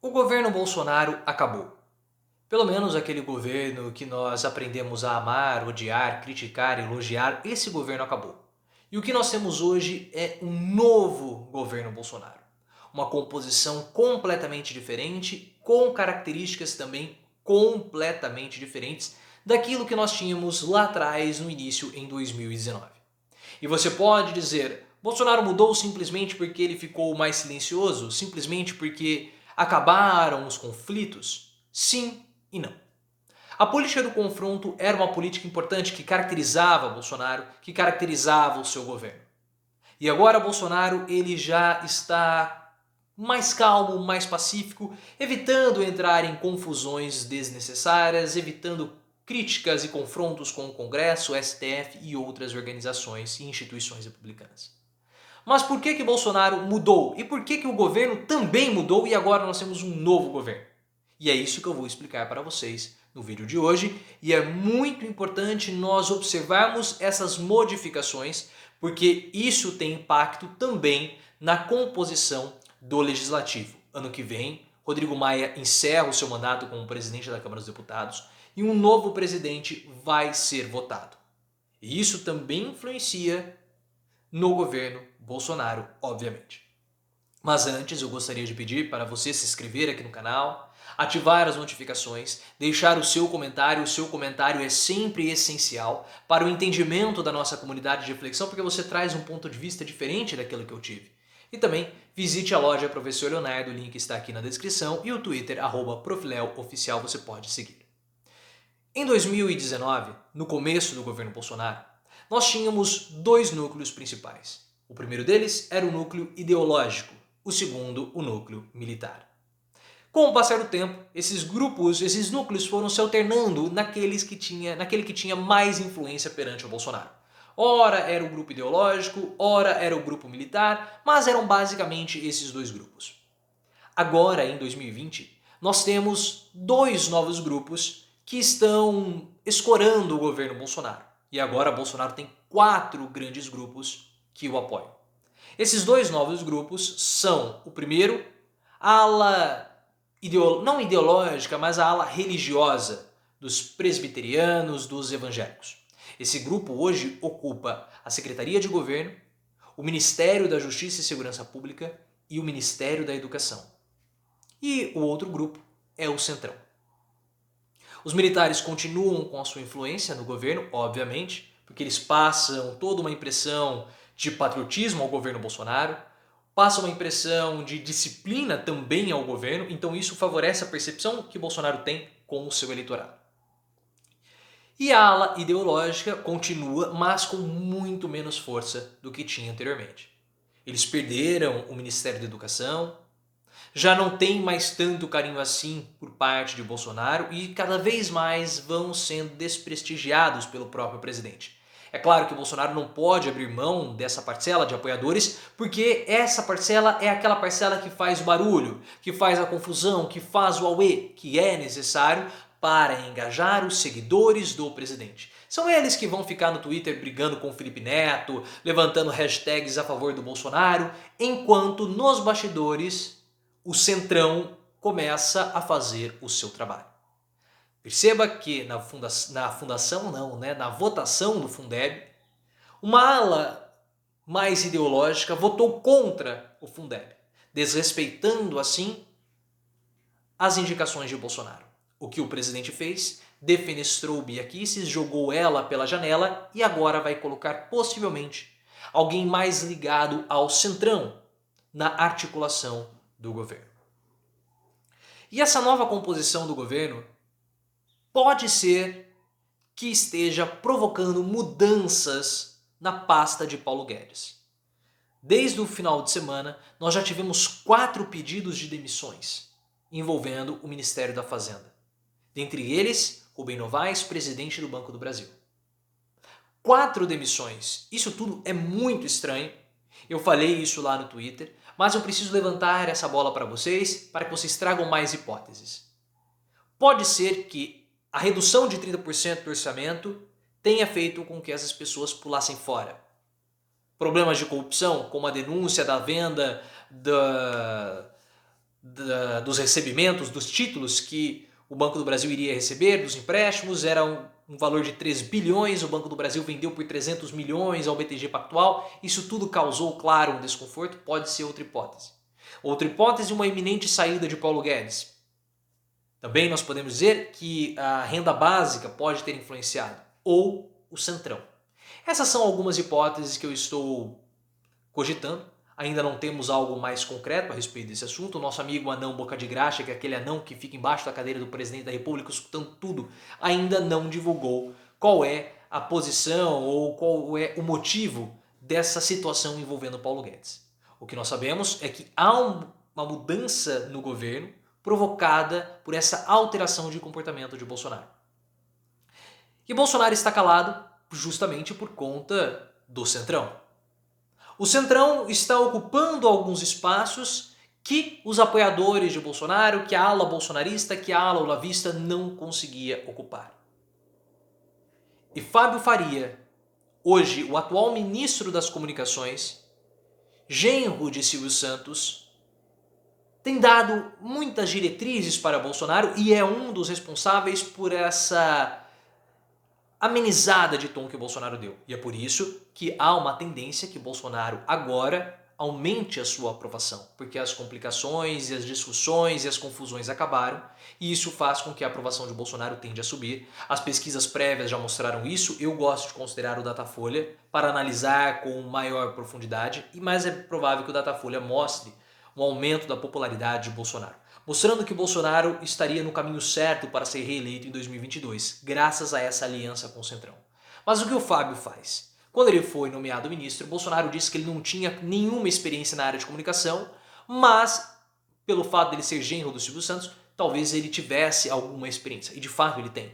O governo Bolsonaro acabou. Pelo menos aquele governo que nós aprendemos a amar, odiar, criticar, elogiar, esse governo acabou. E o que nós temos hoje é um novo governo Bolsonaro. Uma composição completamente diferente, com características também completamente diferentes daquilo que nós tínhamos lá atrás no início em 2019. E você pode dizer, Bolsonaro mudou simplesmente porque ele ficou mais silencioso? Simplesmente porque acabaram os conflitos? Sim e não. A política do confronto era uma política importante que caracterizava Bolsonaro, que caracterizava o seu governo. E agora Bolsonaro ele já está mais calmo, mais pacífico, evitando entrar em confusões desnecessárias, evitando críticas e confrontos com o Congresso, o STF e outras organizações e instituições republicanas. Mas por que Bolsonaro mudou? E por que o governo também mudou e agora nós temos um novo governo? E é isso que eu vou explicar para vocês no vídeo de hoje. E é muito importante nós observarmos essas modificações, porque isso tem impacto também na composição do Legislativo. Ano que vem, Rodrigo Maia encerra o seu mandato como presidente da Câmara dos Deputados e um novo presidente vai ser votado. E isso também influencia no governo Bolsonaro, obviamente. Mas antes eu gostaria de pedir para você se inscrever aqui no canal, ativar as notificações, deixar o seu comentário é sempre essencial para o entendimento da nossa comunidade de reflexão, porque você traz um ponto de vista diferente daquilo que eu tive. E também visite a loja Professor Leonardo, o link está aqui na descrição, e o Twitter, @profleoficial, você pode seguir. Em 2019, no começo do governo Bolsonaro, nós tínhamos dois núcleos principais. O primeiro deles era o núcleo ideológico, o segundo, o núcleo militar. Com o passar do tempo, esses núcleos foram se alternando naquele que tinha mais influência perante o Bolsonaro. Ora era o grupo ideológico, ora era o grupo militar, mas eram basicamente esses dois grupos. Agora, em 2020, nós temos dois novos grupos que estão escorando o governo Bolsonaro. E agora Bolsonaro tem 4 grandes grupos que o apoiam. Esses dois novos grupos são, o primeiro, a ala não ideológica, mas a ala religiosa dos presbiterianos, dos evangélicos. Esse grupo hoje ocupa a Secretaria de Governo, o Ministério da Justiça e Segurança Pública e o Ministério da Educação. E o outro grupo é o Centrão. Os militares continuam com a sua influência no governo, obviamente, porque eles passam toda uma impressão de patriotismo ao governo Bolsonaro, passam uma impressão de disciplina também ao governo, então isso favorece a percepção que Bolsonaro tem com o seu eleitorado. E a ala ideológica continua, mas com muito menos força do que tinha anteriormente. Eles perderam o Ministério da Educação, já não tem mais tanto carinho assim por parte de Bolsonaro e cada vez mais vão sendo desprestigiados pelo próprio presidente. É claro que o Bolsonaro não pode abrir mão dessa parcela de apoiadores, porque essa parcela é aquela parcela que faz o barulho, que faz a confusão, que faz o auê, que é necessário para engajar os seguidores do presidente. São eles que vão ficar no Twitter brigando com o Felipe Neto, levantando hashtags a favor do Bolsonaro, enquanto nos bastidores o Centrão começa a fazer o seu trabalho. Perceba que na votação do Fundeb, uma ala mais ideológica votou contra o Fundeb, desrespeitando assim as indicações de Bolsonaro. O que o presidente fez? Defenestrou Bia Kicis, jogou ela pela janela e agora vai colocar possivelmente alguém mais ligado ao Centrão na articulação do governo. E essa nova composição do governo pode ser que esteja provocando mudanças na pasta de Paulo Guedes. Desde o final de semana, nós já tivemos 4 pedidos de demissões envolvendo o Ministério da Fazenda. Dentre eles, Rubem Novaes, presidente do Banco do Brasil. 4 demissões. Isso tudo é muito estranho. Eu falei isso lá no Twitter, mas eu preciso levantar essa bola para vocês, para que vocês tragam mais hipóteses. Pode ser que a redução de 30% do orçamento tenha feito com que essas pessoas pulassem fora. Problemas de corrupção, como a denúncia da venda dos recebimentos, dos títulos que o Banco do Brasil iria receber, dos empréstimos, era um valor de 3 bilhões, o Banco do Brasil vendeu por 300 milhões ao BTG Pactual, isso tudo causou, claro, um desconforto, pode ser outra hipótese. Outra hipótese, uma iminente saída de Paulo Guedes. Também nós podemos dizer que a renda básica pode ter influenciado, ou o Centrão. Essas são algumas hipóteses que eu estou cogitando. Ainda não temos algo mais concreto a respeito desse assunto. O nosso amigo anão boca de graxa, que é aquele anão que fica embaixo da cadeira do presidente da República escutando tudo, ainda não divulgou qual é a posição ou qual é o motivo dessa situação envolvendo Paulo Guedes. O que nós sabemos é que há uma mudança no governo provocada por essa alteração de comportamento de Bolsonaro. E Bolsonaro está calado justamente por conta do Centrão. O Centrão está ocupando alguns espaços que os apoiadores de Bolsonaro, que a ala bolsonarista, que a ala olavista não conseguia ocupar. E Fábio Faria, hoje o atual ministro das Comunicações, genro de Silvio Santos, tem dado muitas diretrizes para Bolsonaro e é um dos responsáveis por essa amenizada de tom que o Bolsonaro deu. E é por isso que há uma tendência que Bolsonaro agora aumente a sua aprovação, porque as complicações e as discussões e as confusões acabaram e isso faz com que a aprovação de Bolsonaro tende a subir. As pesquisas prévias já mostraram isso, eu gosto de considerar o Datafolha para analisar com maior profundidade, mas é provável que o Datafolha mostre um aumento da popularidade de Bolsonaro, mostrando que Bolsonaro estaria no caminho certo para ser reeleito em 2022, graças a essa aliança com o Centrão. Mas o que o Fábio faz? Quando ele foi nomeado ministro, Bolsonaro disse que ele não tinha nenhuma experiência na área de comunicação, mas pelo fato de ele ser genro do Silvio Santos, talvez ele tivesse alguma experiência, e de fato ele tem.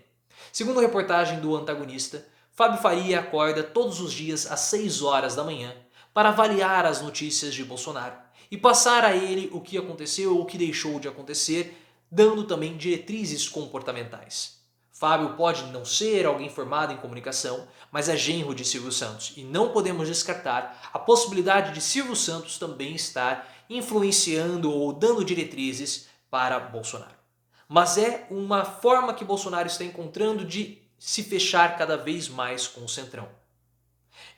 Segundo a reportagem do Antagonista, Fábio Faria acorda todos os dias às 6 horas da manhã para avaliar as notícias de Bolsonaro e passar a ele o que aconteceu ou o que deixou de acontecer, dando também diretrizes comportamentais. Fábio pode não ser alguém formado em comunicação, mas é genro de Silvio Santos e não podemos descartar a possibilidade de Silvio Santos também estar influenciando ou dando diretrizes para Bolsonaro. Mas é uma forma que Bolsonaro está encontrando de se fechar cada vez mais com o Centrão.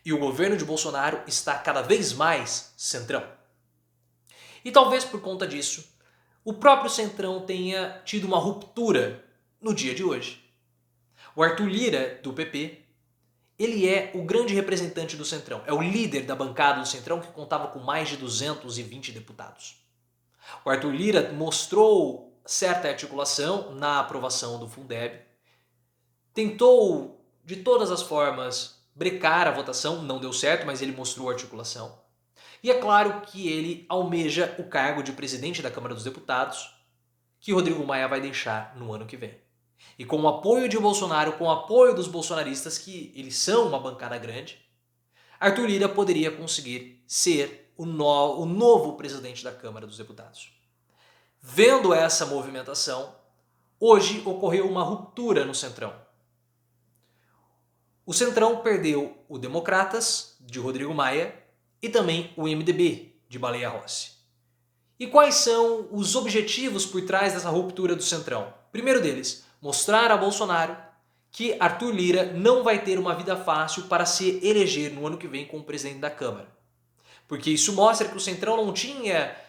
E o governo de Bolsonaro está cada vez mais Centrão. E talvez por conta disso, o próprio Centrão tenha tido uma ruptura no dia de hoje. O Arthur Lira, do PP, ele é o grande representante do Centrão, é o líder da bancada do Centrão que contava com mais de 220 deputados. O Arthur Lira mostrou certa articulação na aprovação do Fundeb, tentou de todas as formas brecar a votação, não deu certo, mas ele mostrou articulação. E é claro que ele almeja o cargo de presidente da Câmara dos Deputados, que Rodrigo Maia vai deixar no ano que vem. E com o apoio de Bolsonaro, com o apoio dos bolsonaristas, que eles são uma bancada grande, Arthur Lira poderia conseguir ser o novo presidente da Câmara dos Deputados. Vendo essa movimentação, hoje ocorreu uma ruptura no Centrão. O Centrão perdeu o Democratas, de Rodrigo Maia, e também o MDB, de Baleia Rossi. E quais são os objetivos por trás dessa ruptura do Centrão? Primeiro deles, mostrar a Bolsonaro que Arthur Lira não vai ter uma vida fácil para se eleger no ano que vem como presidente da Câmara. Porque isso mostra que o Centrão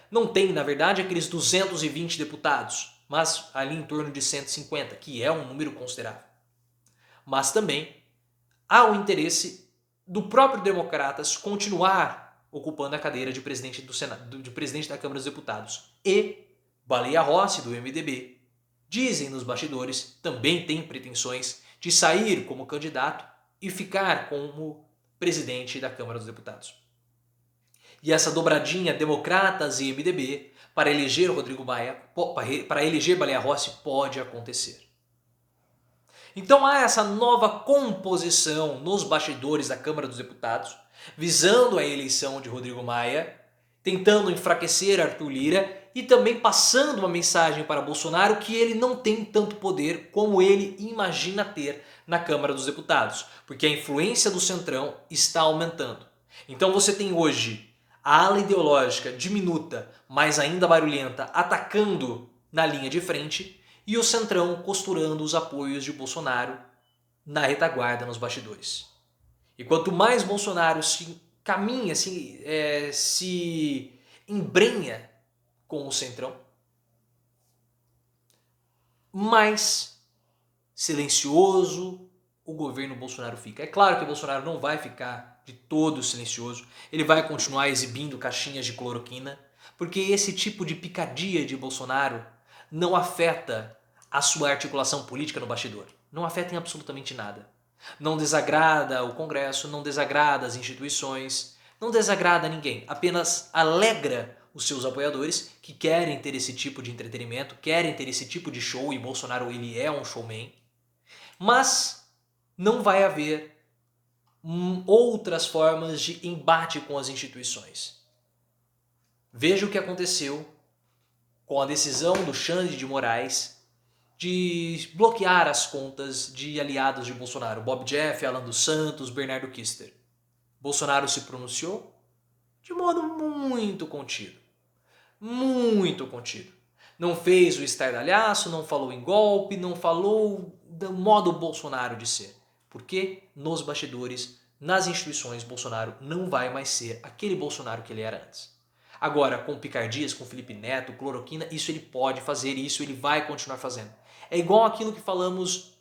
não tem, na verdade, aqueles 220 deputados, mas ali em torno de 150, que é um número considerável. Mas também há o interesse do próprio Democratas continuar ocupando a cadeira de presidente do Senado, de presidente da Câmara dos Deputados. E Baleia Rossi, do MDB, dizem nos bastidores, também tem pretensões de sair como candidato e ficar como presidente da Câmara dos Deputados. E essa dobradinha Democratas e MDB para eleger Rodrigo Maia, para eleger Baleia Rossi, pode acontecer. Então há essa nova composição nos bastidores da Câmara dos Deputados, visando a eleição de Rodrigo Maia, tentando enfraquecer Arthur Lira e também passando uma mensagem para Bolsonaro que ele não tem tanto poder como ele imagina ter na Câmara dos Deputados, porque a influência do Centrão está aumentando. Então você tem hoje a ala ideológica diminuta, mas ainda barulhenta, atacando na linha de frente, e o centrão costurando os apoios de Bolsonaro na retaguarda, nos bastidores. E quanto mais Bolsonaro se caminha, se embrenha com o centrão, mais silencioso o governo Bolsonaro fica. É claro que o Bolsonaro não vai ficar de todo silencioso, ele vai continuar exibindo caixinhas de cloroquina, porque esse tipo de picardia de Bolsonaro não afeta a sua articulação política no bastidor. Não afeta em absolutamente nada. Não desagrada o Congresso, não desagrada as instituições, não desagrada ninguém. Apenas alegra os seus apoiadores que querem ter esse tipo de entretenimento, querem ter esse tipo de show, e Bolsonaro ele é um showman. Mas não vai haver outras formas de embate com as instituições. Veja o que aconteceu com a decisão do Xande de Moraes de bloquear as contas de aliados de Bolsonaro, Bob Jeff, Alan dos Santos, Bernardo Kister. Bolsonaro se pronunciou de modo muito contido. Muito contido. Não fez o estardalhaço, não falou em golpe, não falou do modo Bolsonaro de ser. Porque nos bastidores, nas instituições, Bolsonaro não vai mais ser aquele Bolsonaro que ele era antes. Agora, com picardias, com Felipe Neto, cloroquina, isso ele pode fazer e isso ele vai continuar fazendo. É igual aquilo que falamos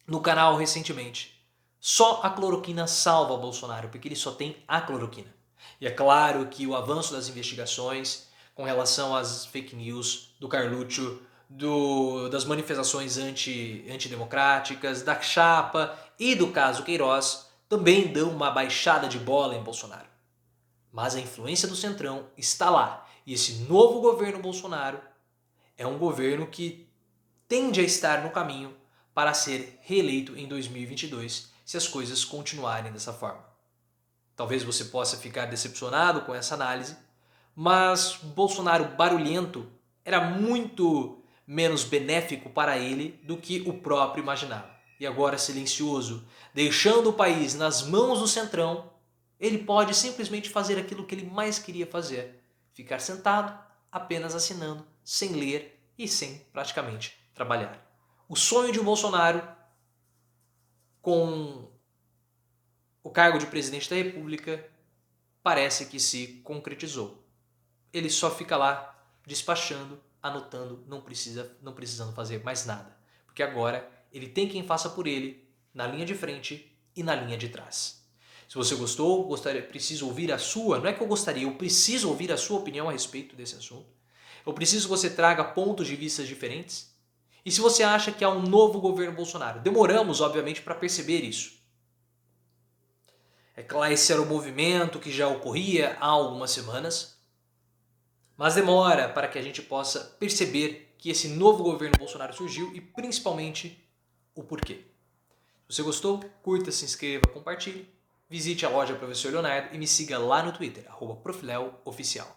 no canal recentemente. Só a cloroquina salva Bolsonaro, porque ele só tem a cloroquina. E é claro que o avanço das investigações com relação às fake news do Carluccio, das manifestações antidemocráticas, da chapa e do caso Queiroz também dão uma baixada de bola em Bolsonaro. Mas a influência do Centrão está lá. E esse novo governo Bolsonaro é um governo que tende a estar no caminho para ser reeleito em 2022, se as coisas continuarem dessa forma. Talvez você possa ficar decepcionado com essa análise, mas Bolsonaro barulhento era muito menos benéfico para ele do que o próprio imaginava. E agora silencioso, deixando o país nas mãos do Centrão, ele pode simplesmente fazer aquilo que ele mais queria fazer: ficar sentado, apenas assinando, sem ler e sem praticamente trabalhar. O sonho de Bolsonaro com o cargo de presidente da República parece que se concretizou. Ele só fica lá despachando, anotando, não precisando fazer mais nada. Porque agora ele tem quem faça por ele na linha de frente e na linha de trás. Se você gostou, preciso ouvir a sua, não é que eu gostaria, eu preciso ouvir a sua opinião a respeito desse assunto. Eu preciso que você traga pontos de vista diferentes. E se você acha que há um novo governo Bolsonaro, demoramos, obviamente, para perceber isso. É claro, esse era o movimento que já ocorria há algumas semanas, mas demora para que a gente possa perceber que esse novo governo Bolsonaro surgiu e principalmente o porquê. Se você gostou, curta, se inscreva, compartilhe, visite a loja Professor Leonardo e me siga lá no Twitter, @profileoficial.